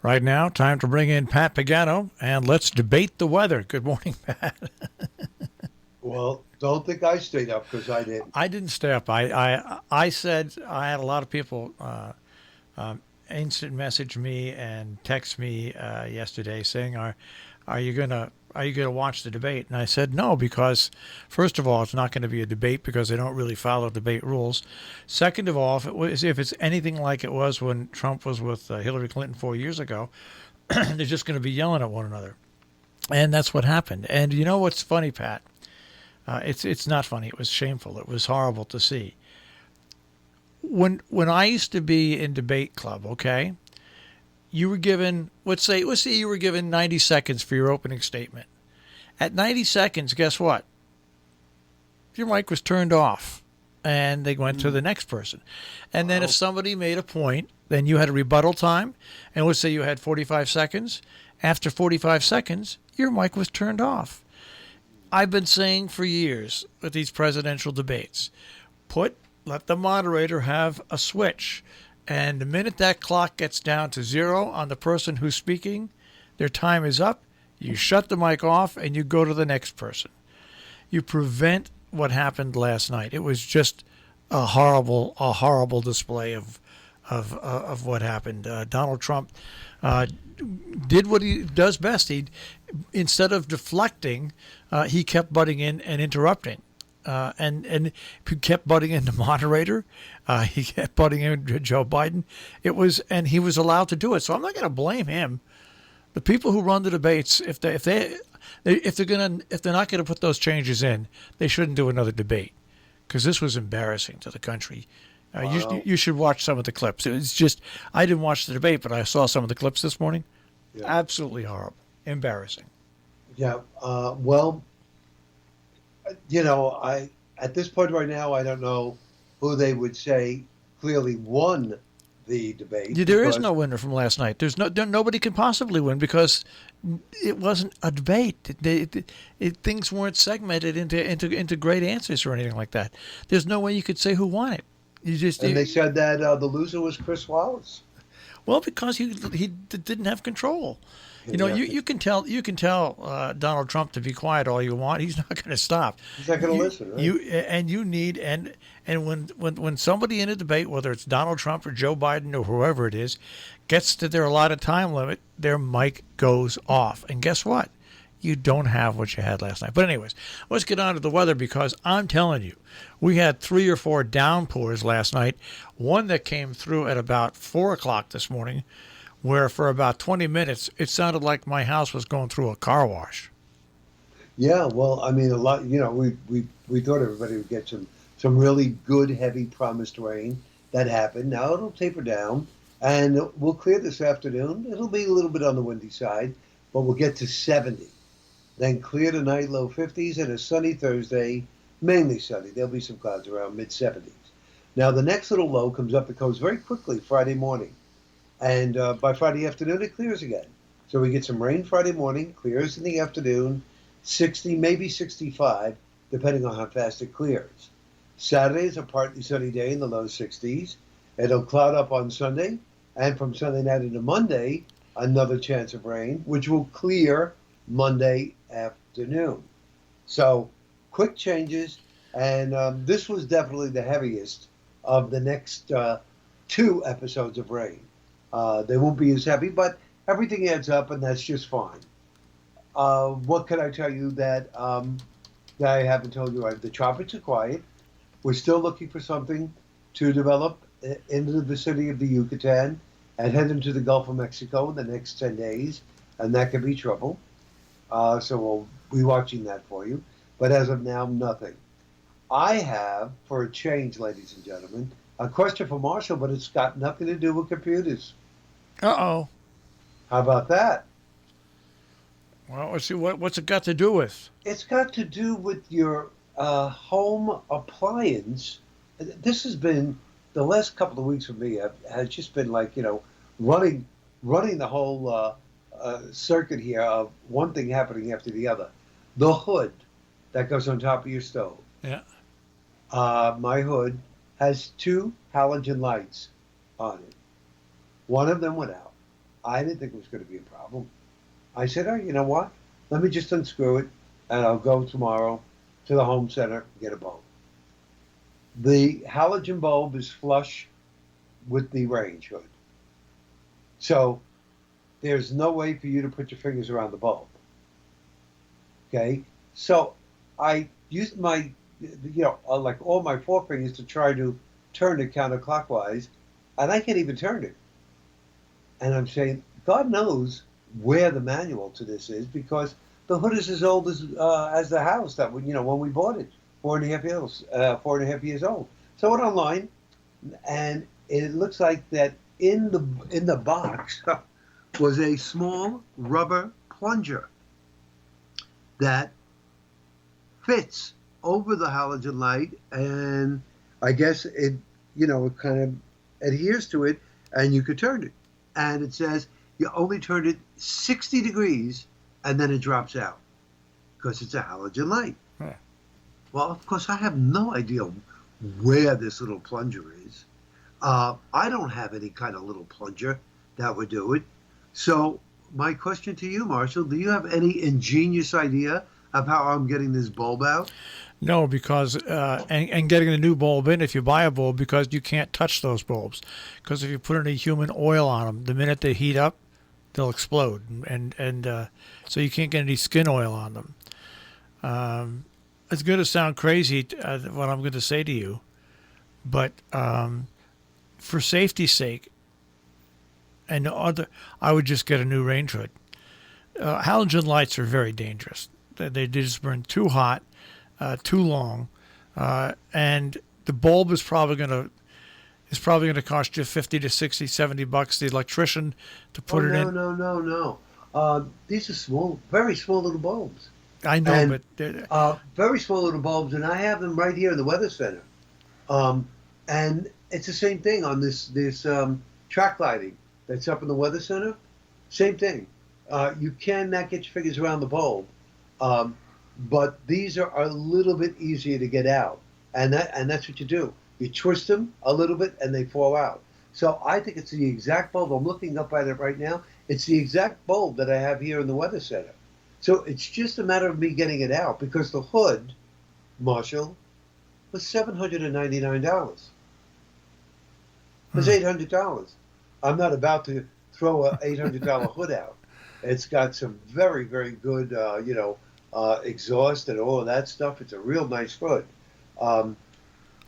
Right now, time to bring in Pat Pagano, and let's debate the weather. Good morning, Pat. Well, don't think I stayed up because I didn't. I didn't stay up. I said I had a lot of people instant message me and text me yesterday saying, are you gonna watch the debate?" And I said no, because first of all, it's not going to be a debate because they don't really follow debate rules. Second of all, if it's anything like it was when Trump was with Hillary Clinton 4 years ago, they're just going to be yelling at one another, and that's what happened. And you know what's funny, Pat? It's not funny. It was shameful. It was horrible to see. When I used to be in debate club, okay, you were given, let's say you were given 90 seconds for your opening statement. At 90 seconds, guess what? Your mic was turned off, and they went to the next person. And then if Wow. somebody made a point, then you had a rebuttal time, and let's say you had 45 seconds. After 45 seconds, your mic was turned off. I've been saying for years with these presidential debates, let the moderator have a switch. And the minute that clock gets down to zero on the person who's speaking, their time is up. You shut the mic off and you go to the next person. You prevent what happened last night. It was just a horrible display of what happened. Donald Trump did what he does best. Instead of deflecting, he kept butting in and interrupting. And he kept butting into moderator. He kept butting into Joe Biden. And he was allowed to do it. So I'm not going to blame him. The people who run the debates, if they're not going to put those changes in, they shouldn't do another debate, because this was embarrassing to the country. Wow. You should watch some of the clips. It's just, I didn't watch the debate, but I saw some of the clips this morning. Yeah. Absolutely horrible, embarrassing. Yeah. Well, I at this point right now, I don't know who they would say clearly won the debate There is because no winner from last night. Nobody can possibly win because it wasn't a debate. Things weren't segmented into great answers or anything like that. There's no way you could say who won it. You just and they said that the loser was Chris Wallace. Well, because he didn't have control. And yeah, You can tell Donald Trump to be quiet all you want. He's not going to stop. he's not going to listen, right? You need and when somebody in a debate, whether it's Donald Trump or Joe Biden or whoever it is, gets to their allotted time limit, their mic goes off. And guess what? You don't have what you had last night. But anyways, let's get on to the weather, because I'm telling you, we had 3 or 4 downpours last night. One that came through at about 4 o'clock this morning, where for about 20 minutes it sounded like my house was going through a car wash. Yeah, well, I mean, a lot. We thought everybody would get some really good, heavy promised rain. That happened. Now it'll taper down, and we'll clear this afternoon. It'll be a little bit on the windy side, but we'll get to 70. Then clear tonight, low 50s, and a sunny Thursday, mainly sunny. There'll be some clouds around mid 70s. Now the next little low comes up. It goes very quickly Friday morning, and by Friday afternoon it clears again. So we get some rain Friday morning, clears in the afternoon, 60, maybe 65, depending on how fast it clears. Saturday is a partly sunny day in the low 60s. It'll cloud up on Sunday, and from Sunday night into Monday, another chance of rain, which will clear Monday afternoon. So quick changes, and this was definitely the heaviest of the next 2 episodes of rain. They won't be as heavy, but everything adds up, and that's just fine. What can I tell you that I haven't told you? The tropics are quiet. We're still looking for something to develop into the vicinity of the Yucatan and head into the Gulf of Mexico in the next 10 days, and that could be trouble. So we'll be watching that for you. But as of now, nothing. I have, for a change, ladies and gentlemen, a question for Marshall, but it's got nothing to do with computers. Uh-oh. How about that? Well, let's see, what's it got to do with? It's got to do with your home appliance. This has been the last couple of weeks for me. Has just been like running the whole circuit here of one thing happening after the other. The hood that goes on top of your stove. Yeah. My hood has 2 halogen lights on it. One of them went out. I didn't think it was going to be a problem. I said, oh, you know what? Let me just unscrew it, and I'll go tomorrow to the home center and get a bulb. The halogen bulb is flush with the range hood. So there's no way for you to put your fingers around the bulb. Okay? So I used my, like all my forefingers to try to turn it counterclockwise, and I can't even turn it. And I'm saying, God knows where the manual to this is, because the hood is as old as the house that when we bought it, 4.5 years old. So I went online, and it looks like that in the box was a small rubber plunger that fits over the halogen light, and I guess it kind of adheres to it, and you could turn it. And it says you only turn it 60 degrees, and then it drops out because it's a halogen light. Huh. Well, of course, I have no idea where this little plunger is. I don't have any kind of little plunger that would do it. So my question to you, Marshall, do you have any ingenious idea of how I'm getting this bulb out? No, because and getting a new bulb in if you buy a bulb, because you can't touch those bulbs, because if you put any human oil on them, the minute they heat up, they'll explode, and so you can't get any skin oil on them. It's going to sound crazy what I'm going to say to you, but for safety's sake, and I would just get a new range hood. Halogen lights are very dangerous. They just burn too hot. Too long, and the bulb is probably going to cost you $50 to $60, $70. The electrician to put it in. No. These are small, very small little bulbs. I know, And, but very small little bulbs, and I have them right here in the weather center. And it's the same thing on this track lighting that's up in the weather center. Same thing. You cannot get your fingers around the bulb. But these are a little bit easier to get out, and that's what you do. You twist them a little bit, and they fall out. So I think it's the exact bulb. I'm looking up at it right now. It's the exact bulb that I have here in the weather center. So it's just a matter of me getting it out, because the hood, Marshall, was $799. It was $800. I'm not about to throw a $800 hood out. It's got some very, very good, exhaust and all of that stuff. It's a real nice hood. Well,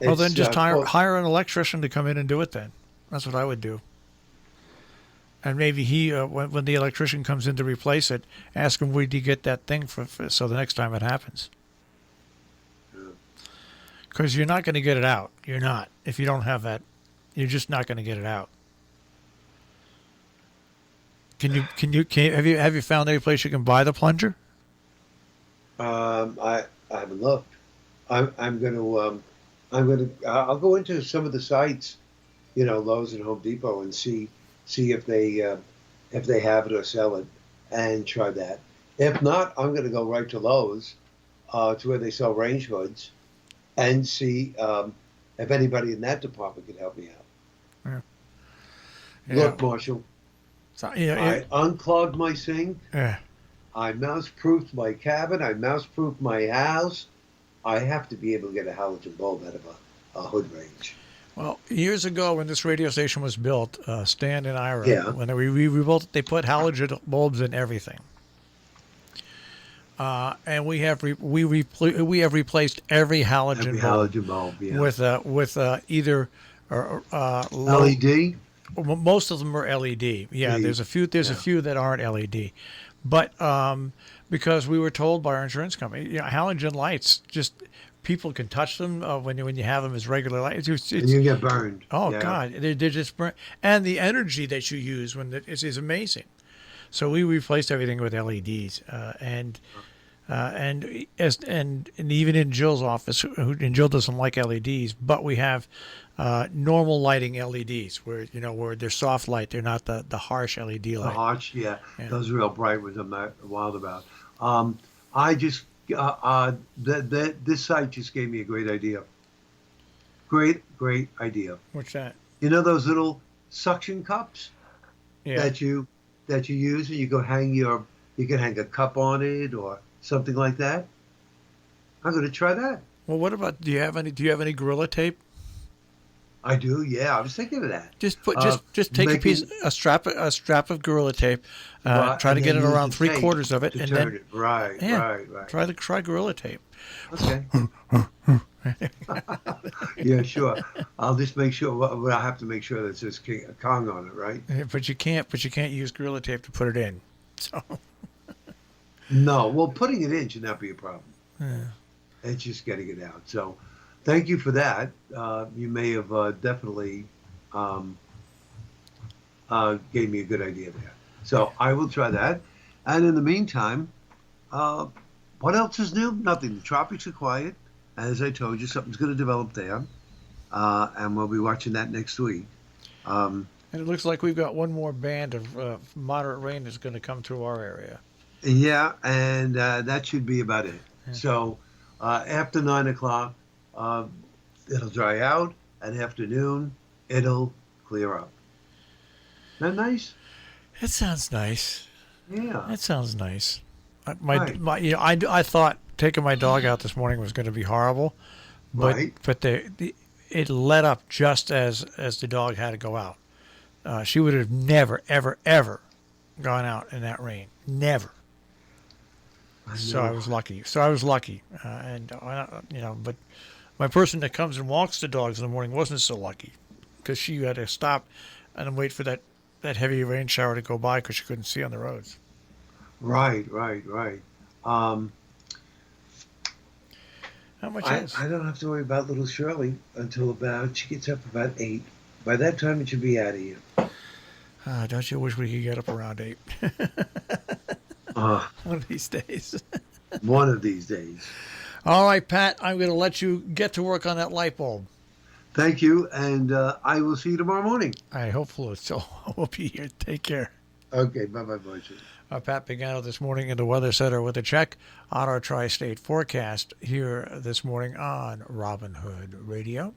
then just hire an electrician to come in and do it then. That's what I would do. And maybe he, when the electrician comes in to replace it, ask him where did you get that thing for so the next time it happens. Because you're not going to get it out. You're not. If you don't have that, you're just not going to get it out. Have you found any place you can buy the plunger? I haven't looked. I'll go into some of the sites, Lowe's and Home Depot, and see if they have it or sell it, and try that. If not, I'm going to go right to Lowe's, to where they sell range hoods, and see if anybody in that department can help me out. Yeah. Look, Marshall, So, I unclogged my sink. Yeah. I mouse-proofed my cabin. I mouse-proofed my house. I have to be able to get a halogen bulb out of a hood range. Well, years ago when this radio station was built, Stan and Ira, when they rebuilt it, they put halogen bulbs in everything. And we have replaced every halogen bulb with either LED. Most of them are LED. Yeah, there's a few that aren't LED, but because we were told by our insurance company, halogen lights, just people can touch them when you have them as regular lights. And you get burned. Oh God, they're just burnt, and the energy that you use is amazing. So we replaced everything with LEDs, and even in Jill's office, and Jill doesn't like LEDs, but we have normal lighting LEDs where they're soft light, they're not the harsh LED light. The harsh, those real bright ones I'm not wild about. I just this site just gave me a great idea. Great idea. What's that? Those little suction cups Yeah. that you that you use, and you go you can hang a cup on it or something like that. I'm going to try that. Well, what about do you have any Gorilla Tape? I do. Yeah, I was thinking of that. Just take Making a strap of Gorilla Tape, right, try and to get then it use around the tape 3/4 of it, to and turn then it. Right, yeah, right. try Gorilla Tape. Okay. Yeah, sure. I'll just make sure. Well, I have to make sure that it says Kong on it, right? But you can't use Gorilla Tape to put it in. So No. Well, putting it in should not be a problem. yeah. It's just getting it out. So, thank you for that. You may have definitely um, gave me a good idea there. So I will try that. And in the meantime, uh, what else is new? Nothing. The tropics are quiet. As I told you, something's going to develop there, and we'll be watching that next week. Um, And it looks like we've got one more band of moderate rain that's going to come through our area. yeah, and that should be about it. Yeah. So after 9 o'clock, uh, it'll dry out, and afternoon, it'll clear up. Isn't that nice? It sounds nice. Yeah. That sounds nice. Right. I thought taking my dog out this morning was going to be horrible, but Right. it let up just as the dog had to go out. She would have never, ever, ever gone out in that rain. Never. I So I know. was lucky. But my person that comes and walks the dogs in the morning wasn't so lucky because she had to stop and wait for that heavy rain shower to go by because she couldn't see on the roads. Right. Um, How much I, is? I don't have to worry about little Shirley until she gets up about 8. By that time, it should be out of here. Don't you wish we could get up around 8 Uh, one of these days? one of these days. All right, Pat, I'm going to let you get to work on that light bulb. Thank you, and I will see you tomorrow morning. I hope so. We'll be here. Take care. Okay, bye-bye, Marcia. Pat Pagano this morning in the Weather Center with a check on our tri-state forecast here this morning on Robin Hood Radio.